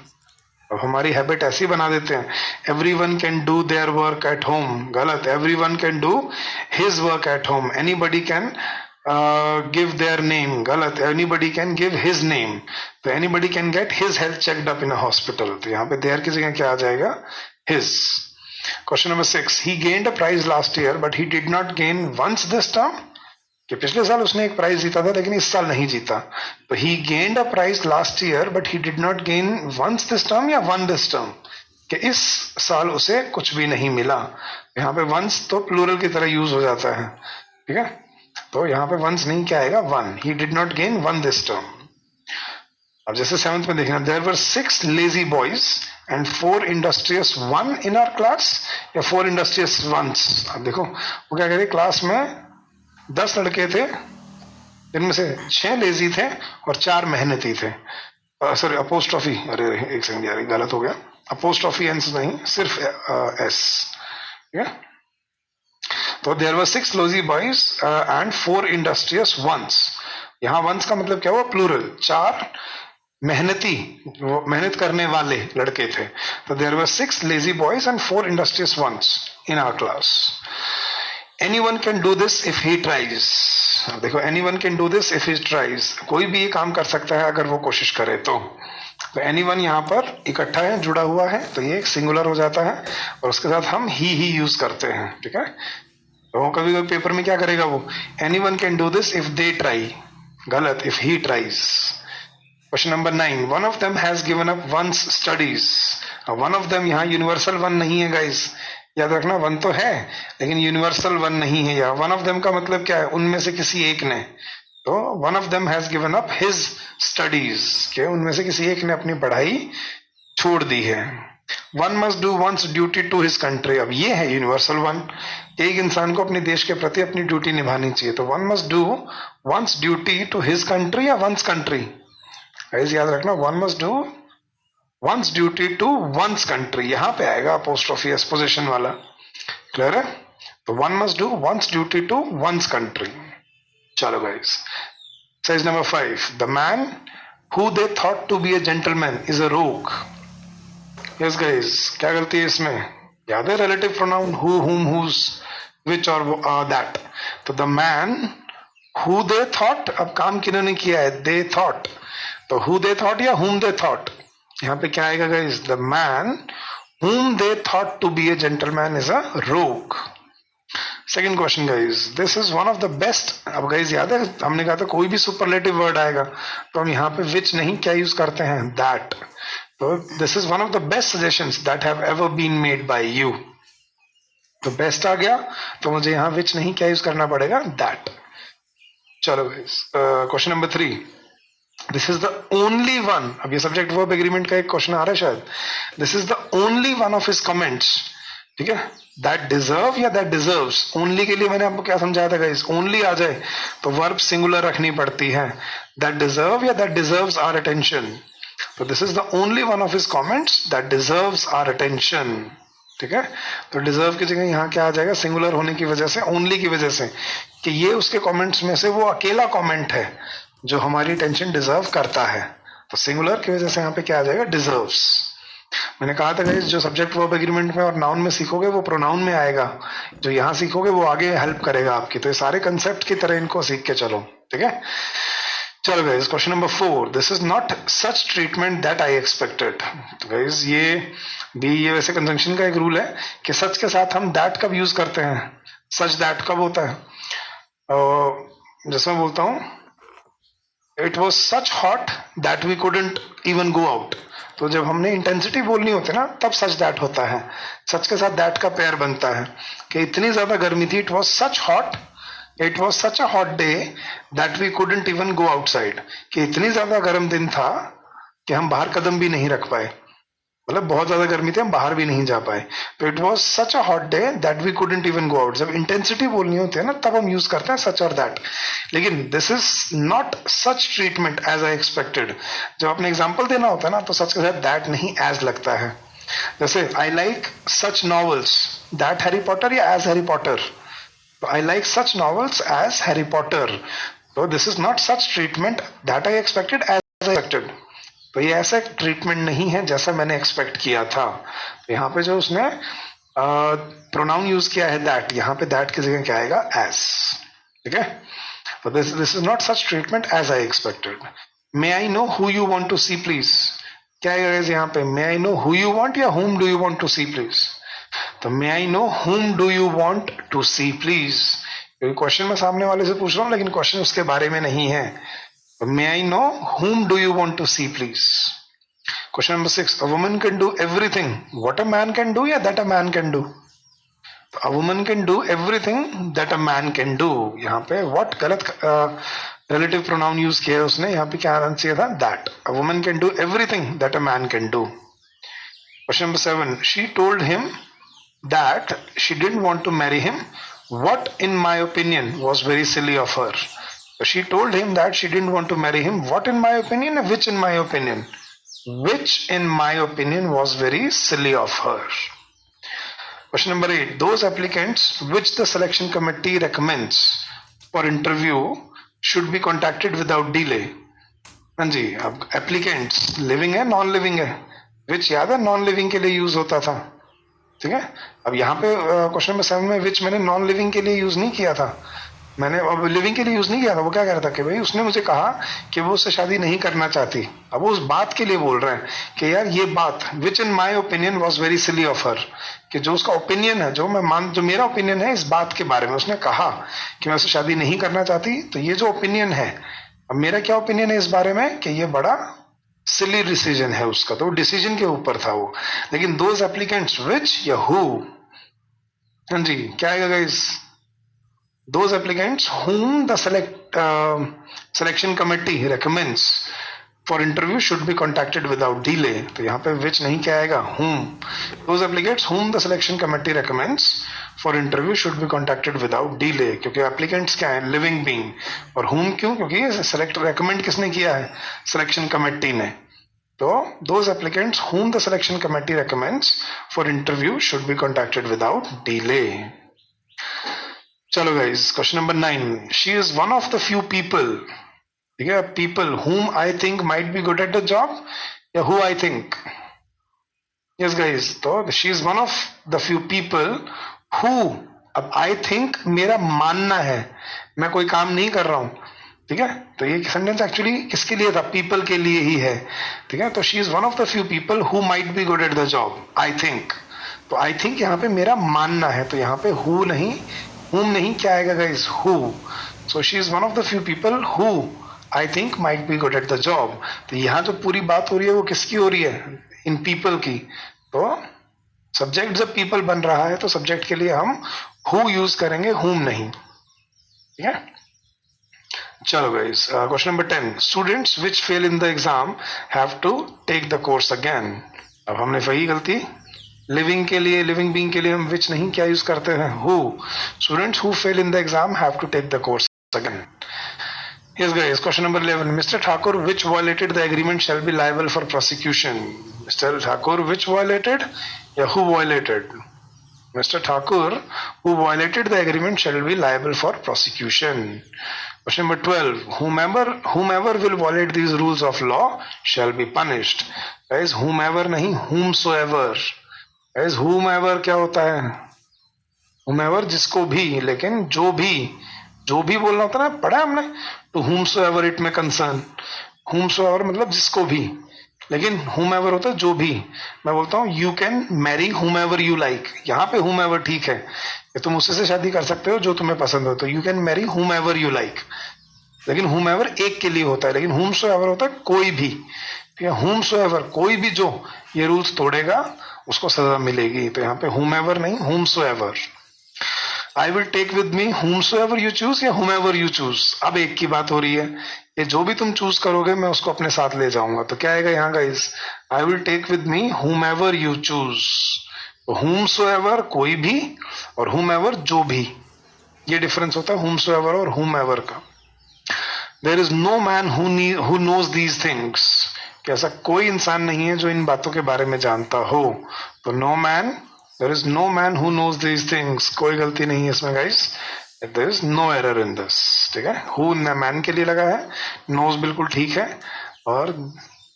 अब हमारी हैबिट ऐसी बना देते हैं, everyone can do their work at home, गलत, everyone can do his work at home. Anybody can give their name, गलत, anybody can give his name. तो anybody can gate his health checked up in a hospital, तो यहाँ पे there की जगह क्या आ जाएगा, his. Question number 6, he gained a prize last year but he did not gain once this term, कि पिछले साल उसने एक प्राइज जीता था लेकिन इस साल नहीं जीता। तो he gained a prize last year but he did not gain once this term या वन दिस टर्म, कि इस साल उसे कुछ भी नहीं मिला। यहाँ पे वंस तो प्लूरल की तरह यूज हो जाता है, ठीक है, तो यहाँ पे वंस नहीं, क्या आएगा, one. He did not gain one this term. अब जैसे 7th में देखना, there were 6 lazy boys and 4 industrious one in our class, या 4 इंडस्ट्रियस वंस। अब देखो वो क्या कह रहे, क्लास में 10 लड़के थे जिनमें से 6 लेजी थे और 4 मेहनती थे। सॉरी, अपोस्ट्रॉफी, अरे एक सेकंड यार, गलत हो गया, अपोस्ट्रॉफी एंस नहीं, सिर्फ एस, ठीक है। तो there were 6 lazy boys and 4 industrious ones. यहाँ वंस का मतलब क्या हुआ, प्लूरल, 4 मेहनती, मेहनत करने वाले लड़के थे। तो there were 6 lazy boys and 4 industrious ones in our class. Anyone can do this if he tries। देखो, anyone can do this if he tries, कोई भी ये काम कर सकता है अगर वो कोशिश करे तो। anyone यहाँ पर इकट्ठा है, जुड़ा हुआ है, तो ये एक सिंगुलर हो जाता है और उसके साथ हम ही यूज करते हैं, ठीक है। तो कभी कभी पेपर में क्या करेगा वो, anyone can do this if they try, गलत, if he tries। Question number 9, one of them has given up one's studies. One of them यहाँ यूनिवर्सल वन नहीं है गाइस, याद रखना, वन तो है लेकिन यूनिवर्सल वन नहीं है। यहाँ वन ऑफ देम का मतलब क्या है, उनमें से किसी एक ने। तो one of them has given up his studies, के उनमें से किसी एक ने अपनी पढ़ाई छोड़ दी है। One must do one's duty to his country. अब ये है यूनिवर्सल वन, एक इंसान को अपने देश के प्रति अपनी ड्यूटी निभानी चाहिए। तो one must do one's duty to his country या वंस कंट्री, याद रखना, one must do one's duty to one's country, यहां पे आएगा अपोस्ट्रोफी एस पोजीशन वाला, क्लियर है। तो one must do one's duty to one's country. चलो guys, exercise number 5, the man who they thought to be a gentleman is a rogue. Yes guys, क्या गलती है इसमें, याद है रिलेटिव प्रोनाउन हु, हुम, हुज, विच और दैट। तो the man who they thought, अब काम किन्होंने किया है, दे थॉट, तो हु दे थॉट या हुम दे थॉट, यहाँ पे क्या आएगा guys, the man whom they thought to be a gentleman is a rogue। Second question guys, this is one of the best. अब गाइस याद है हमने कहा था कोई भी सुपरलेटिव वर्ड आएगा तो हम यहाँ पे विच नहीं क्या यूज करते हैं, दैट। तो this is one of the best suggestions that have ever been made by you. तो बेस्ट आ गया तो मुझे यहाँ विच नहीं क्या यूज करना पड़ेगा, दैट। चलो guys, question number 3, this is the only one. अब ये सब्जेक्ट वर्ब एग्रीमेंट का एक क्वेश्चन आ रहा है शायद। This is the only one of his comments, ठीक है, दैट डिजर्व या दैट डिजर्व्स। ओनली के लिए मैंने आपको क्या समझाया था गाइस, ओनली आ जाए तो वर्ब सिंगुलर रखनी पड़ती है, दैट डिजर्व या दैट डिजर्व्स आवर अटेंशन। तो this is the only one of his comments that deserves our attention, ठीक है। तो डिजर्व की जगह यहाँ क्या आ जाएगा, सिंगुलर होने की वजह से, ओनली की वजह से, कि ये उसके कमेंट्स में से वो अकेला कमेंट है जो हमारी अटेंशन डिजर्व करता है। तो सिंगुलर की वजह से यहाँ पे क्या आ जाएगा, डिजर्व्स। मैंने कहा था गाइस जो सब्जेक्ट वर्ब एग्रीमेंट में और नाउन में सीखोगे वो प्रोनाउन में आएगा, जो यहाँ सीखोगे वो आगे हेल्प करेगा आपकी। तो ये सारे कंसेप्ट की तरह इनको सीख के चलो, ठीक है। चलो guys, question number 4, this is not such treatment that I expected. तो गाइस ये वैसे कंजंक्शन का एक रूल है कि सच के साथ हम दैट कब यूज करते हैं, सच दैट कब होता है। जैसे मैं बोलता हूं it was such hot that we couldn't even go out, तो जब हमने इंटेंसिटी बोलनी होती है ना, तब सच दैट होता है, सच के साथ दैट का पेयर बनता है कि इतनी ज्यादा गर्मी थी, it was such hot, it was such a hot day that we couldn't even go outside, कि इतनी ज्यादा गर्म दिन था कि हम बाहर कदम भी नहीं रख पाए, मतलब बहुत ज्यादा गर्मी थी, हम बाहर भी नहीं जा पाए। तो it was such a hot day that we couldn't even go out. जब इंटेंसिटी बोलनी होती है ना, तब हम यूज करते हैं सच और दैट। लेकिन this is not such treatment as I expected. जब अपने एग्जाम्पल देना होता है ना, तो सच के साथ दैट नहीं एज लगता है। जैसे I like such novels, that Harry Potter या as Harry Potter? I like such novels as Harry Potter. तो this is not such treatment that I expected as I expected. तो ये ऐसा ट्रीटमेंट नहीं है जैसा मैंने एक्सपेक्ट किया था। तो यहाँ पे जो उसने प्रोनाउन यूज किया है दैट, यहाँ पे दैट की जगह क्या आएगा? एज। ठीक है, तो this is not such treatment as I expected. May I know who you want to see please, क्या आएगा यहाँ पे? May I know who you want या whom do you want to see please? तो may I know whom do you want to see please, क्योंकि question मैं सामने वाले से पूछ रहा हूँ, लेकिन क्वेश्चन उसके बारे में नहीं है। May I know whom do you want to see, please? Question number 6. A woman can do everything what a man can do, या that a man can do? A woman can do everything that a man can do. यहाँ पे what गलत relative pronoun use किया है उसने, यहाँ पे क्या आना चाहिए था? That. A woman can do everything that a man can do. Question number 7. She told him that she didn't want to marry him. What, in my opinion, was very silly of her? She told him that she didn't want to marry him. What in my opinion? Which in my opinion? Which in my opinion was very silly of her. Question number 8. Those applicants which the selection committee recommends for interview should be contacted without delay. हाँ जी, अब applicants living है non living है? which याद है non living के लिए use होता था, ठीक है। अब यहाँ पे क्वेश्चन नंबर 7 में which मैंने नॉन लिविंग के लिए यूज नहीं किया था, मैंने अब लिविंग के लिए यूज नहीं किया था। वो क्या कह रहा था कि भाई उसने मुझे कहा कि वो उससे शादी नहीं करना चाहती। अब वो उस बात के लिए बोल रहे हैं कि यार ये बात which in my opinion was very silly of her, कि जो उसका ओपिनियन है, जो मेरा ओपिनियन है इस बात के बारे में, उसने कहा कि मैं उससे शादी नहीं करना चाहती, तो ये जो ओपिनियन है, अब मेरा क्या ओपिनियन है इस बारे में कि ये बड़ा सिली डिसीजन है उसका, तो डिसीजन के ऊपर था वो। लेकिन दोज एप्लीकेंट्स विच या हु, हाँ जी क्या आएगा guys? Those applicants whom the selection committee recommends for interview should be contacted without delay. तो यहाँ पे which नहीं क्या आएगा? whom. Those applicants whom the selection committee recommends for interview should be contacted without delay. क्योंकि applicants क्या है? living being. और whom क्यों? क्योंकि select recommend किसने किया है? selection committee ने। तो those applicants whom the selection committee recommends for interview should be contacted without delay. चलो guys, question number 9. She is one of the few people, ठीक है, people whom I think might be good at the job, या who I think? Yes guys, तो she is one of the few people who, अब I think मेरा मानना है, मैं कोई काम नहीं कर रहा हूं, ठीक है। तो ये सेंटेंस एक्चुअली किसके लिए था? पीपल के लिए ही है, ठीक है। तो she is one of the few people who might be good at the job, I think. तो आई थिंक यहाँ पे मेरा मानना है, तो यहाँ पे हु नहीं, whom नहीं, क्या आएगा guys? who. So she is one of the few people who I think might be good at the job. तो यहाँ जो पूरी बात हो रही है वो किसकी हो रही है? इन people की। तो सब्जेक्ट जब people बन रहा है तो सब्जेक्ट के लिए हम who यूज करेंगे, whom नहीं, ठीक है। चलो guys, question number 10. Students which fail in the exam have to take the course again. अब हमने वही गलती, लिविंग के लिए, लिविंग बीइंग के लिए हम विच नहीं क्या यूज करते हैं? Who. Students who fail in the exam have to take the course again. Yes guys, question number 11. Mister Thakur which violated the agreement shall be liable for prosecution. Mister Thakur which violated या who violated? Mister Thakur who violated the agreement shall be liable for prosecution. Question number 12. Whomever will violate these rules of law shall be punished. Guys, whomever नहीं, whomsoever. Guys, whomever क्या होता है? whomever जिसको भी, लेकिन जो भी बोलना होता है ना, पढ़ा हमने, तो whomsoever it may concern. whomsoever मतलब जिसको भी, लेकिन whomever होता है जो भी। मैं बोलता हूँ you can marry whomever you like. यहाँ पे whomever ठीक है, तुम उससे से शादी कर सकते हो जो तुम्हें पसंद हो, तो you can marry whomever you like. लेकिन whomever एक के लिए होता है, लेकिन whomsoever होता है कोई भी, या whomsoever, कोई भी जो ये रूल्स तोड़ेगा उसको सजा मिलेगी। तो यहाँ पे whomever नहीं, whomsoever। I will take with me whomsoever you choose या whomever you choose। अब एक की बात हो रही है, ये जो भी तुम चूज करोगे मैं उसको अपने साथ ले जाऊंगा। तो क्या आएगा यहाँ guys, I will take with me whomever you choose। तो whomsoever कोई भी और whomever जो भी, ये डिफरेंस होता है whomsoever और whomever का। There is no man who knows these things, कि ऐसा कोई इंसान नहीं है जो इन बातों के बारे में जानता हो। तो no man, there is no man who knows these things, कोई गलती नहीं है इसमें guys, there is no error in this। ठीक है, who man के लिए लगा है, knows बिल्कुल ठीक है, और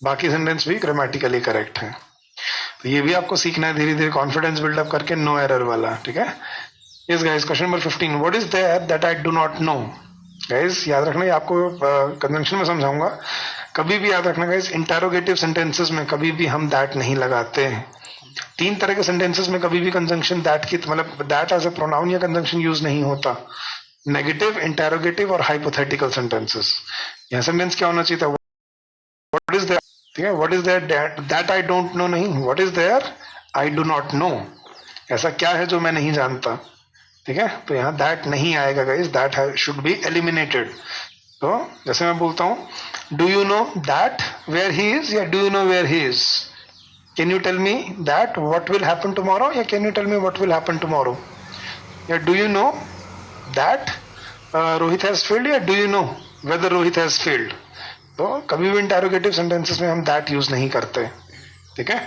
बाकी सेंटेंस भी ग्रामेटिकली करेक्ट है। तो ये भी आपको सीखना है धीरे धीरे, कॉन्फिडेंस बिल्डअप करके, नो एरर वाला। ठीक है, yes guys, question number 15, what is there that I do not know. Guys याद रखना, ये आपको कन्वेंशन में समझाऊंगा। कभी भी याद रखना गाइस, इंटरोगेटिव सेंटेंसेस में कभी भी हम दैट नहीं लगाते हैं। तीन तरह के सेंटेंसेस में कभी भी कंजंक्शन दैट की, मतलब दैट एज अ प्रोनाउन या कंजंक्शन यूज नहीं होता। नेगेटिव, इंटरोगेटिव और हाइपोथेटिकल सेंटेंसेस। यहाँ सेंटेंस क्या होना चाहिए था, व्हाट इज देयर, ठीक है, what is there that I don't know नहीं, what is there I do not know, ऐसा क्या है जो मैं नहीं जानता। ठीक है, तो यहाँ दैट नहीं आएगा guys, that should be eliminated. तो जैसे मैं बोलता हूँ, do you know that where he is, या do you know where he is. Can you tell me that what will happen tomorrow, या can you tell me what will happen tomorrow, या do you know that Rohit has failed, या do you know whether Rohit has failed. तो कभी भी interrogative sentences में हम that use नहीं करते। ठीक है,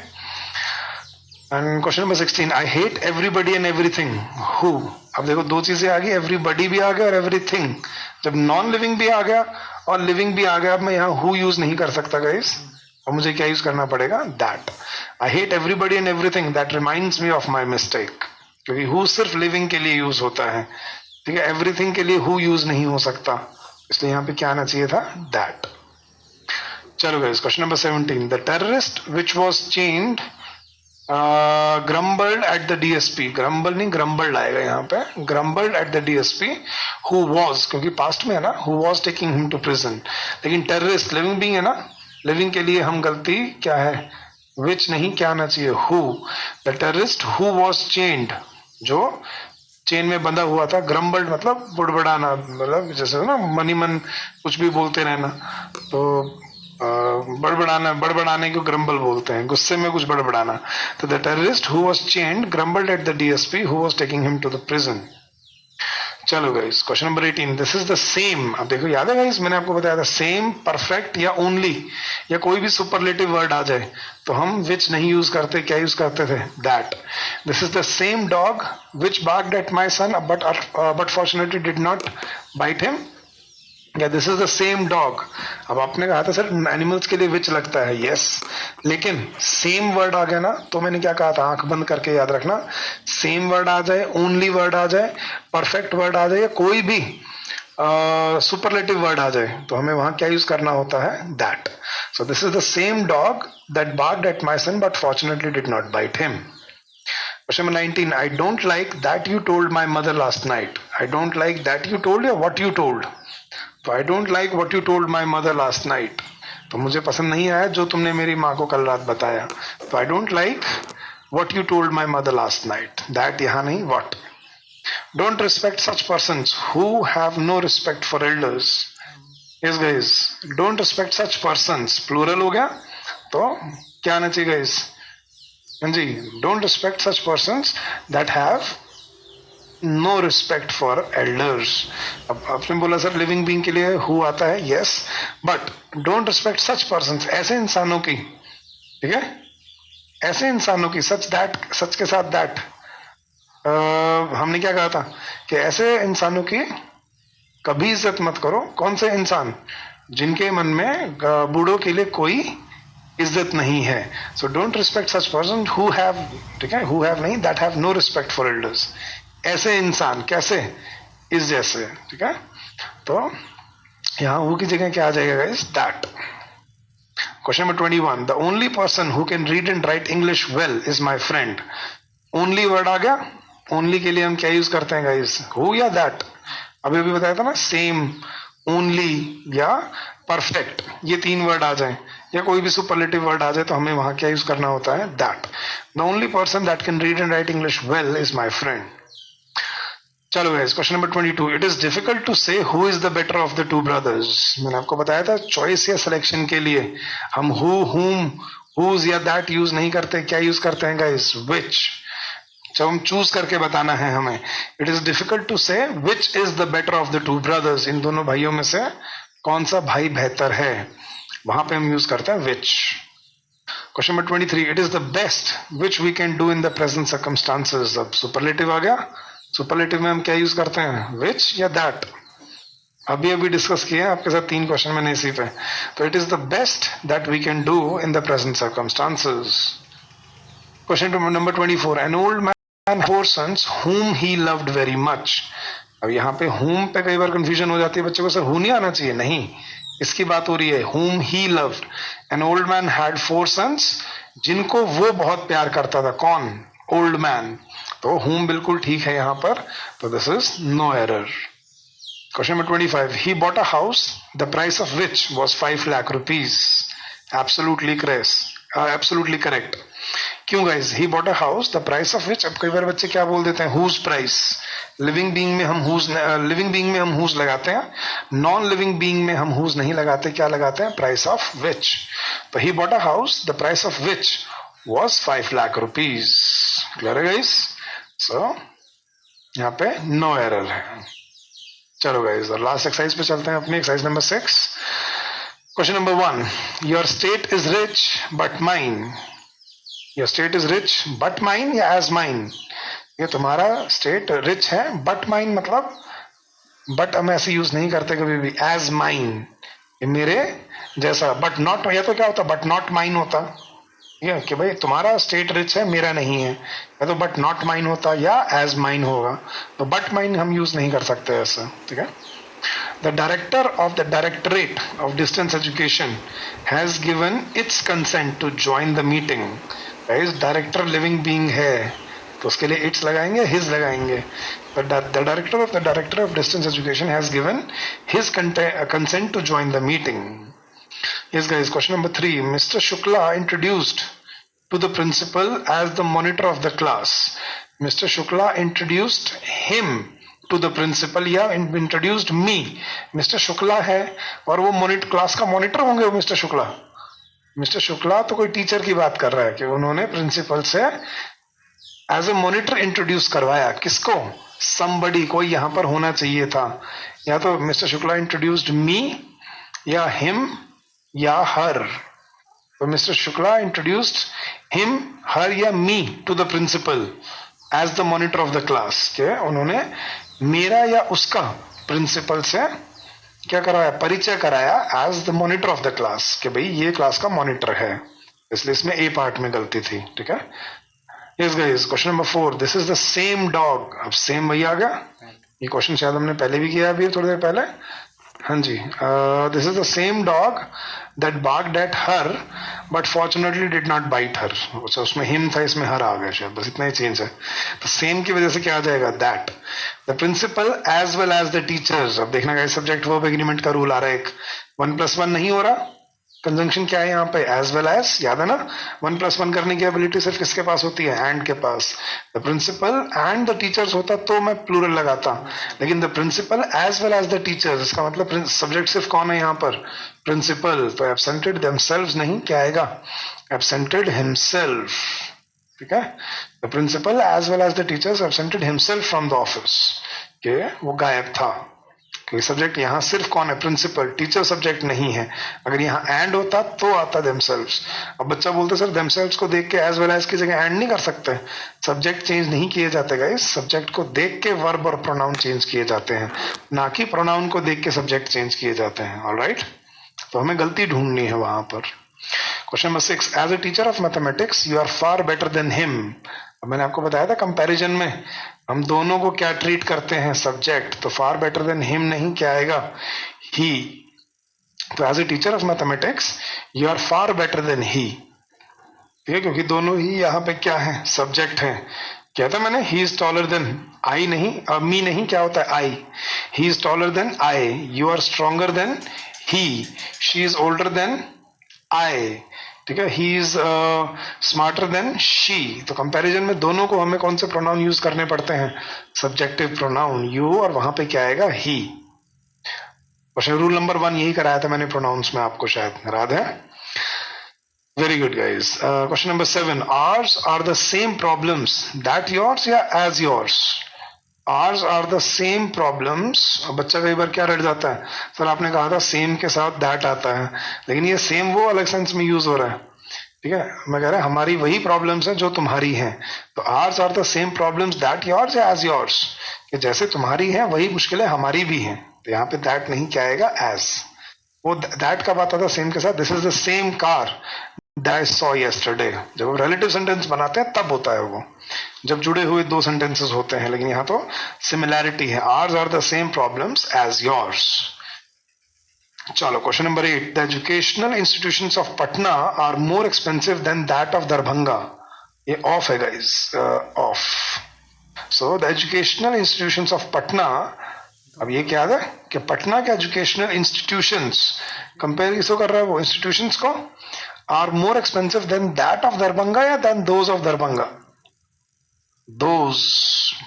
and question number 16, I hate everybody and everything who. अब देखो दो चीजें आ गई, एवरीबडी भी आ गया और एवरीथिंग। जब नॉन लिविंग भी आ गया और लिविंग भी आ गया, अब मैं यहाँ हु यूज नहीं कर सकता गाइस, और मुझे क्या यूज करना पड़ेगा, that. I hate everybody and everything that reminds me of my mistake, क्योंकि हु सिर्फ लिविंग के लिए यूज होता है। ठीक है, एवरीथिंग के लिए हु यूज नहीं हो सकता, इसलिए यहाँ पे क्या आना चाहिए था, दैट। चलो guys, question number 17, the terrorist which was chained grumbled at the DSP, grumble नहीं grumbled आएगा यहाँ पे, grumbled at the DSP who was, क्योंकि past में है ना, who was taking him to prison। लेकिन terrorist living being है ना, living के लिए हम गलती क्या है, which नहीं, क्या आना चाहिए, who। the terrorist who was chained, जो चेन में बंधा हुआ था, grumbled मतलब बुड़बड़ाना, मतलब जैसे ना मनी मन कुछ भी बोलते रहना, तो बड़बड़ाने को ग्रम्बल बोलते हैं, गुस्से में कुछ बड़बड़ाना। तो the terrorist who was chained grumbled at the DSP who was taking him to the prison. चलो guys, question number 18, this is the same. अब देखो याद है गाइस, मैंने आपको बताया था सेम, परफेक्ट या ओनली, या कोई भी सुपरलेटिव वर्ड आ जाए तो हम विच नहीं यूज करते, क्या यूज करते थे, that. This is the same dog which barked at my son but fortunately did not bite him, या this is the same dog. अब आपने कहा था सर एनिमल्स के लिए विच लगता है, यस, लेकिन सेम वर्ड आ गया ना, तो मैंने क्या कहा था, आंख बंद करके याद रखना, सेम वर्ड आ जाए, ओनली वर्ड आ जाए, परफेक्ट वर्ड आ जाए, या कोई भी सुपरलेटिव वर्ड आ जाए, तो हमें वहां क्या यूज करना होता है, that. So this is the same dog that barked at my son but fortunately did not bite him. Question number 19, I don't like that you told my mother last night. I don't like that you told या what you told. तो I don't like what you told my mother last night. तो मुझे पसंद नहीं आया जो तुमने मेरी माँ को कल रात बताया। तो I don't like what you told my mother last night. That यहाँ नहीं, what. Don't respect such persons who have no respect for elders. Yes guys, don't respect such persons. Plural हो गया, तो क्या आना चाहिए guys? जी, don't respect such persons that have no respect for elders. अब आपने बोला सर लिविंग बीइंग के लिए हु आता है, yes, but don't respect such persons, ऐसे इंसानों की, ठीक है, ऐसे इंसानों की, सच दैट, सच के साथ दैट, हमने क्या कहा था कि ऐसे इंसानों की कभी इज्जत मत करो। कौन से इंसान, जिनके मन में बूढ़ों के लिए कोई इज्जत नहीं है। So don't respect such person who have, ठीक है, हु हैव नहीं, that have no respect for elders. ऐसे इंसान, कैसे, इस जैसे, ठीक है। तो यहां हु की जगह क्या आ जाएगा guys, that. Question number 21, the only person who can read and write English well is my friend. Only word आ गया, ओनली के लिए हम क्या यूज करते हैं गाइस, हु या दैट। अभी अभी बताया था ना, सेम, ओनली या परफेक्ट, ये तीन वर्ड आ जाए, या कोई भी सुपरलेटिव वर्ड आ जाए तो हमें वहां क्या यूज करना होता है, that. The only person that can read and write English well is my friend. चलो guys, question number 22. It is difficult to say who is the better of the two brothers. मैंने आपको बताया था choice या selection के लिए हम who, हुम, हुज या दैट यूज नहीं करते. क्या यूज करते हैं गाइस, विच. जब हम चूज करके बताना है हमें, it is difficult to say which is the better of the two brothers. इन दोनों भाइयों में से कौन सा भाई बेहतर है, वहां पे हम यूज करते हैं which. Question number 23. It is the best which we can do in the present circumstances. अब सुपरलेटिव आ गया. सुपरलेटिव में हम क्या यूज करते हैं, विच या दैट. अभी डिस्कस किए हैं आपके साथ 3 क्वेश्चन मैंने इसी पे. तो it is the best that we can do in the present circumstances. Question number 24. An old man 4 sons whom he loved very much. अब यहाँ पे whom पे कई बार कंफ्यूजन हो जाती है बच्चों को, सर who नहीं आना चाहिए. नहीं, इसकी बात हो रही है whom he loved. An old man had 4 sons जिनको वो बहुत प्यार करता था. कौन, ओल्ड मैन. तो whom बिल्कुल ठीक है यहाँ पर, तो this is no error. Question number 25. He bought a house the price of which was 5 lakh rupees. Absolutely correct. क्यों guys, he bought a house the price of विच. अब कई बार बच्चे क्या बोल देते हैं, हुज प्राइस. लिविंग बीइंग में हम हुज लगाते हैं, नॉन लिविंग बीइंग में हम हुज नहीं लगाते. क्या लगाते हैं, प्राइस ऑफ विच. तो he bought a house the price of which was 5 lakh rupees. Clear है गाइज. सो यहाँ पे नो एरर है. चलो गाइज, और लास्ट एक्सरसाइज पे चलते हैं अपनी, exercise number 6. Question number 1. Your state is rich but mine. Your state is rich but mine या एज माइन. ये तुम्हारा स्टेट रिच है, बट माइन मतलब, बट हम ऐसे यूज नहीं करते कभी भी. एज माइन, ये मेरे जैसा. बट नॉट, या तो क्या होता, बट नॉट माइन होता. ये कि भाई तुम्हारा स्टेट रिच है, मेरा नहीं है. या तो बट नॉट माइन होता या एज माइन होगा. तो बट माइन हम यूज नहीं कर सकते ऐसा. ठीक है. The director of the Directorate of Distance Education has given its consent to join the meeting. Director living being है तो उसके लिए इट्स लगाएंगे, हिज लगाएंगे. The director of the Directorate of Distance Education has given his consent to join the meeting. Yes guys, question number 3. Mr. Shukla introduced to the principal as the monitor of the class. Mr. Shukla introduced him to the principal या introduced me. Mr. Shukla है और वो class का monitor होंगे वो mister Shukla. Mister Shukla तो कोई teacher की बात कर रहा है कि उन्होंने प्रिंसिपल से एज ए मॉनिटर इंट्रोड्यूस करवाया. किसको, somebody, कोई यहां पर होना चाहिए था. या तो मिस्टर शुक्ला इंट्रोड्यूस्ड मी या हिम या हर. तो Mr Shukla introduced him, her या me to the principal as the monitor of the class. के उन्होंने मेरा या उसका प्रिंसिपल से क्या कराया, परिचय कराया as the monitor of the class, कि भाई ये क्लास का मॉनिटर है. इसलिए इसमें ए पार्ट में गलती थी. ठीक है. Yes guys, question number 4. This is the same dog. अब सेम वही आ गया. ये क्वेश्चन शायद हमने पहले भी किया अभी थोड़ी देर पहले. हाँ जी. This is the same dog that barked at her but fortunately did not bite her. उसमें हिम था, इसमें हर आ गया शायद, बस इतना ही चेंज है. तो सेम की वजह से क्या आ जाएगा, that. The principal as well as the teachers. अब देखना गाइस, सब्जेक्ट वर्ब एग्रीमेंट का रूल आ रहा है एक. 1+1 नहीं हो रहा. कंजंक्शन क्या है यहाँ पे, एज वेल एज. याद है ना, 1+1 करने की एबिलिटी सिर्फ किसके पास होती है, एंड के पास. The principal and the teachers होता तो मैं प्लूरल लगाता, लेकिन the principal as well as the teachers, इसका मतलब सब्जेक्ट सिर्फ कौन है यहाँ पर, प्रिंसिपल. तो एब्सेंटेड देमसेल्व्स नहीं, क्या आएगा, एब्सेंटेड हिमसेल्फ. ठीक है. The principal as well as the teachers absented himself from the office. के वो गायब था. क्योंकि सब्जेक्ट यहाँ सिर्फ कौन है, प्रिंसिपल. टीचर सब्जेक्ट नहीं है. अगर यहाँ एंड होता तो आता देमसेल्व्स. अब बच्चा बोलते सर देमसेल्व्स को देख के एज वेल एज की जगह एंड नहीं कर सकते. सब्जेक्ट चेंज नहीं किए जाते गाइस. सब्जेक्ट को देख के वर्ब और प्रोनाउन चेंज किए जाते हैं, ना कि प्रोनाउन को देख के सब्जेक्ट चेंज किए जाते हैं. ऑलराइट. तो हमें गलती ढूंढनी है वहां पर. Question number 6. As a teacher of mathematics you are far better than him. अब मैंने आपको बताया था कंपैरिजन में हम दोनों को क्या ट्रीट करते हैं, सब्जेक्ट. तो फार बेटर देन हिम नहीं, क्या आएगा, ही. तो as a teacher of mathematics you are far better than he. ठीक है, क्योंकि दोनों ही यहाँ पे क्या है, सब्जेक्ट है. क्या था मैंने, he is taller than I नहीं, मी नहीं, क्या होता है I. He is taller than I. You are stronger than he. She is older than I, ठीक है, he is smarter than she. तो कंपैरिजन में दोनों को हमें कौन से प्रोनाउन यूज करने पड़ते हैं? सब्जेक्टिव प्रोनाउन यू, और वहां पे क्या आएगा? ही। क्वेश्चन रूल नंबर 1 यही कराया था मैंने प्रोनाउंस में आपको, शायद याद है। Very good guys. Question number 7, ours are the same problems that yours या as yours? Ours are the same problems. बच्चा कई बार क्या रट जाता है, सर आपने कहा था सेम के साथ दैट आता है, लेकिन ये सेम वो अलग सेंस में यूज हो रहा है, ठीक है। मैं कह रहा हमारी वही प्रॉब्लम्स है जो तुम्हारी हैं। तो ours are the same problems that yours या एज योर्स, कि जैसे तुम्हारी है वही मुश्किलें हमारी भी हैं। तो यहाँ पे दैट नहीं, क्या आएगा? एज। वो दैट कब आता था सेम के साथ? This is the same car that I saw yesterday. जब रिलेटिव सेंटेंस बनाते हैं तब होता है वो, जब जुड़े हुए दो सेंटेंसेस होते हैं, लेकिन यहाँ तो सिमिलैरिटी है। Ours are the same problems as yours. चलो question number 8, the educational institutions of Patna are more expensive than that of Darbhanga. ये ऑफ है guys, of. So the educational institutions of Patna, अब ये क्या है कि पटना के एजुकेशनल इंस्टीट्यूशंस, कंपेयर किसको कर रहा है वो? इंस्टीट्यूशंस को। Are more expensive than that of Darbhanga या than those of Darbhanga? Those,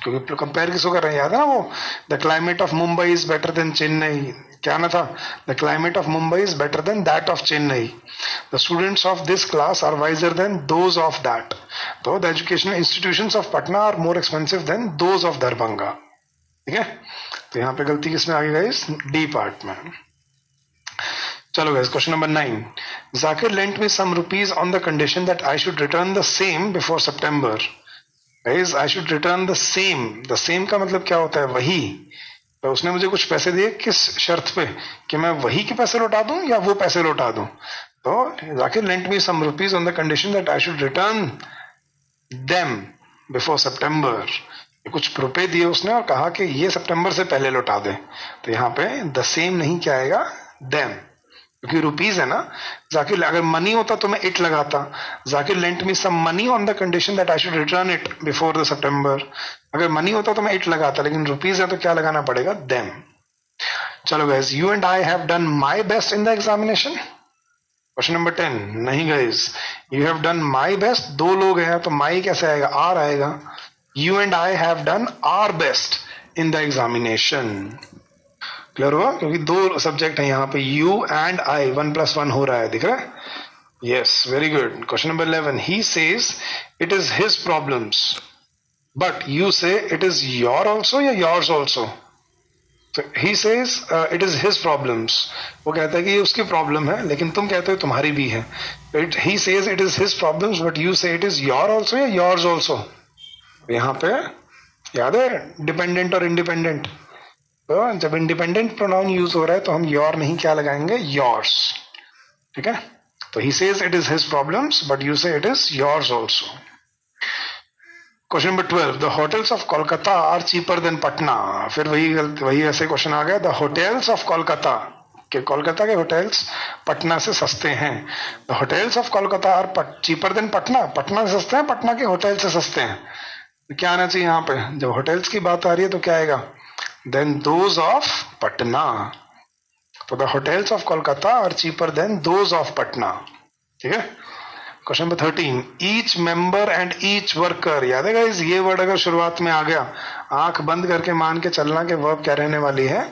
क्योंकि कंपेयर किसको कर रहे हैं, याद है ना वो? The climate of Mumbai is better than Chennai, क्या ना था? The climate of Mumbai is better than that of Chennai. The students of this class are wiser than those of that. तो the educational institutions of Patna are more expensive than those of Darbhanga, ठीक है। तो यहाँ पे गलती किसमें आ गई गाइस? डी पार्ट में। चलो guys question number 9, Zakir lent me some rupees on the condition that I should return the same before September. Guys I should return the same, the same का मतलब क्या होता है? वही। तो उसने मुझे कुछ पैसे दिए, किस शर्त पे? कि मैं वही के पैसे लौटा दूं या वो पैसे लौटा दूं। तो Zakir lent me some rupees on the condition that I should return them before September. कुछ रुपए दिए उसने और कहा कि ये सितंबर से पहले लौटा दे। तो यहाँ पे द सेम नहीं, क्या आएगा? देम, क्योंकि रुपीज है ना। जाकिर, अगर मनी होता तो मैं इट लगाता। Zakir lent me some money on the condition that I should return it before the September. अगर मनी होता तो मैं इट लगाता, लेकिन रुपीज है तो क्या लगाना पड़ेगा? देम। चलो guys, you and I have done my best in the examination. Question number 10, नहीं guys, you have done my best, दो लोग हैं तो माई कैसे आएगा? आर आएगा। You and I have done our best in the examination. Clear हुआ? क्योंकि दो सब्जेक्ट है यहाँ पे, यू एंड आई, 1+1 हो रहा है, दिख रहा है? Yes, very good. Question number 11, he says it is his problems but you say it is your also या योर्स ऑल्सो? तो he says it is his problems, वो कहता है कि ये उसकी प्रॉब्लम है, लेकिन तुम कहते हो तुम्हारी भी है। ही says it is his problems but you say it is your also या योर्स ऑल्सो? यहाँ पे याद है डिपेंडेंट और इंडिपेंडेंट। तो जब इंडिपेंडेंट प्रोनाउन यूज हो रहा है तो हम योर नहीं, क्या लगाएंगे? योर्स, ठीक है। तो he says it is his problems but you say it is yours also. Question number 12, the hotels of Kolkata are cheaper than Patna. फिर वही ऐसे क्वेश्चन आ गया, द होटल्स ऑफ कोलकाता, के कोलकाता के होटल्स पटना से सस्ते हैं। The hotels of Kolkata are cheaper than Patna, Patna से सस्ते हैं, पटना के होटल से सस्ते हैं। तो क्या आना चाहिए यहाँ पे? जब होटल्स की बात आ रही है तो क्या आएगा? Than those of Patna. तो the hotels of Kolkata are cheaper than those of Patna, ठीक है। Question number 13, each member and each worker. याद है गाइस, ये वर्ड अगर शुरुआत में आ गया, आंख बंद करके मान के चलना कि वर्ब क्या रहने वाली है?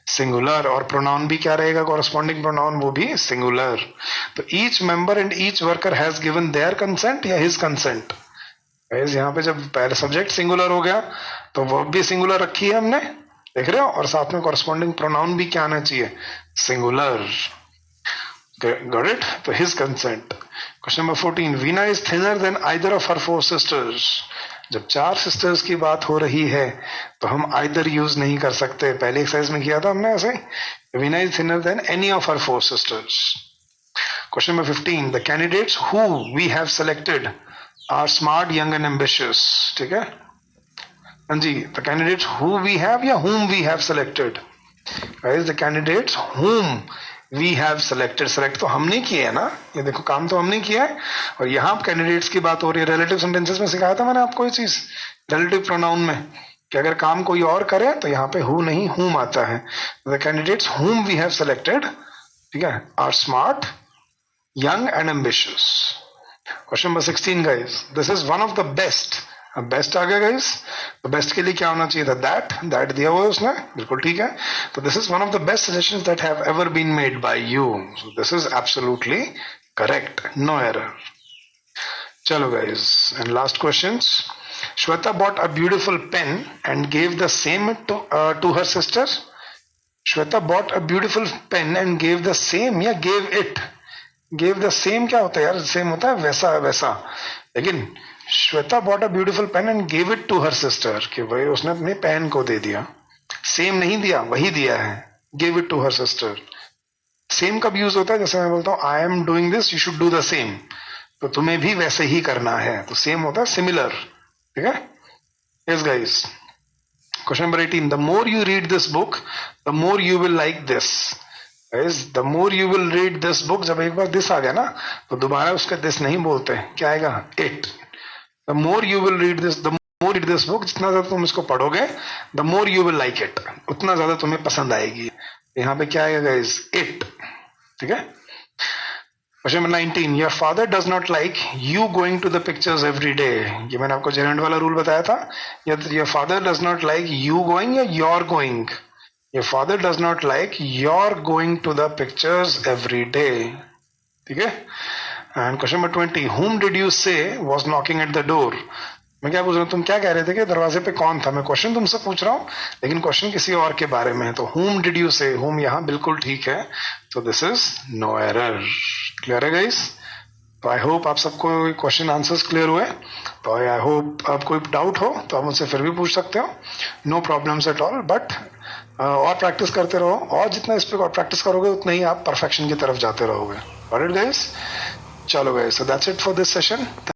सिंगुलर। और प्रोनाउन भी क्या रहेगा? कॉरेस्पॉन्डिंग प्रोनाउन, वो भी सिंगुलर। तो each member and each worker has given their consent या हिज कंसेंट। गाइस यहाँ पे जब पहले सब्जेक्ट सिंगुलर हो गया तो वर्ब भी सिंगुलर रखी है हमने, देख रहे हो, और साथ में कॉरेस्पॉन्डिंग प्रोनाउन भी क्या आना चाहिए? सिंगुलर। Got it? तो his consent. Question number 14. Veena is thinner than either of her 4 sisters. जब 4 सिस्टर्स की बात हो रही है तो हम either यूज नहीं कर सकते। पहले एक्सरसाइज में किया था हमने ऐसे। Veena is thinner than any of her 4 sisters. Question number 15. The candidates who we have selected are smart, young and ambitious. ठीक है? हाँ जी, the candidates who we have या whom we have selected. Guys, the candidates whom we have selected, select तो हमने किया है ना, ये देखो काम तो हमने किया है। और यहाँ कैंडिडेट्स की बात हो रही है। रिलेटिव सेंटेंसेस में सिखाया था मैंने आपको ये चीज, रिलेटिव प्रोनाउन में, कि अगर काम कोई और करे तो यहाँ पे who नहीं whom आता है। The candidates whom we have selected, ठीक है, are smart, young and ambitious. Question number 16 guys, this is one of the best. अब बेस्ट आ गया गाइस, तो बेस्ट के लिए क्या होना चाहिए था? दैट दिया हुआ है उसने, बिल्कुल ठीक है. तो this is one of the best suggestions that have ever been made by you. So this is absolutely correct, no error. चलो guys, and last questions. Shweta bought a beautiful pen and gave the same to her sister. Shweta bought a beautiful pen and gave the same या gave it. Gave the same क्या होता है यार? Same होता है वैसा वैसा. लेकिन Shweta bought a beautiful pen and gave it to her sister, कि भाई उसने अपनी पेन को दे दिया. सेम नहीं दिया, वही दिया है. Gave it to her sister. Same कब यूज होता है? जैसे मैं बोलता हूँ I am doing this, you should do the same. तो तुम्हें भी वैसे ही करना है. तो सेम होता है सिमिलर. ठीक है. Yes guys, question number 18. The more you read this book, the more you will like this. Guys, the more you will read this book, जब एक बार this आ गया ना, तो दोबारा उसका this नहीं बोलते. क्या आएगा? It. The more you will read this, the more read this book, जितना ज्यादा तुम इसको पढ़ोगे, the more you will like it, उतना ज्यादा तुम्हें पसंद आएगी. यहाँ पे क्या आएगा guys? It. ठीक है. Question number 19. Your father does not like you going to the pictures every day. ये मैंने आपको जेरेंट वाला रूल बताया था. Your father does not like you going या you're going. Your father does not like you're going to the pictures every day. ठीक है. And question number 20. Whom did you say was knocking at the door? मैं क्या पूछ रहा हूँ, तुम क्या कह रहे थे कि दरवाजे पे कौन था? मैं क्वेश्चन तुमसे पूछ रहा हूँ, लेकिन क्वेश्चन किसी और के बारे में है. तो whom did you say? whom यहाँ बिल्कुल ठीक है. तो this is no error. Clear है गाइस? तो आई होप आप सबको क्वेश्चन आंसर्स क्लियर हुए. तो आई होप आप कोई डाउट हो तो आप मुझसे फिर भी पूछ सकते हो. No problems at all. But और प्रैक्टिस करते रहो, और जितना इस पे और प्रैक्टिस करोगे उतना ही आप परफेक्शन की तरफ जाते रहोगे. ऑलराइट गाइस, चलो guys, so that's it for this session.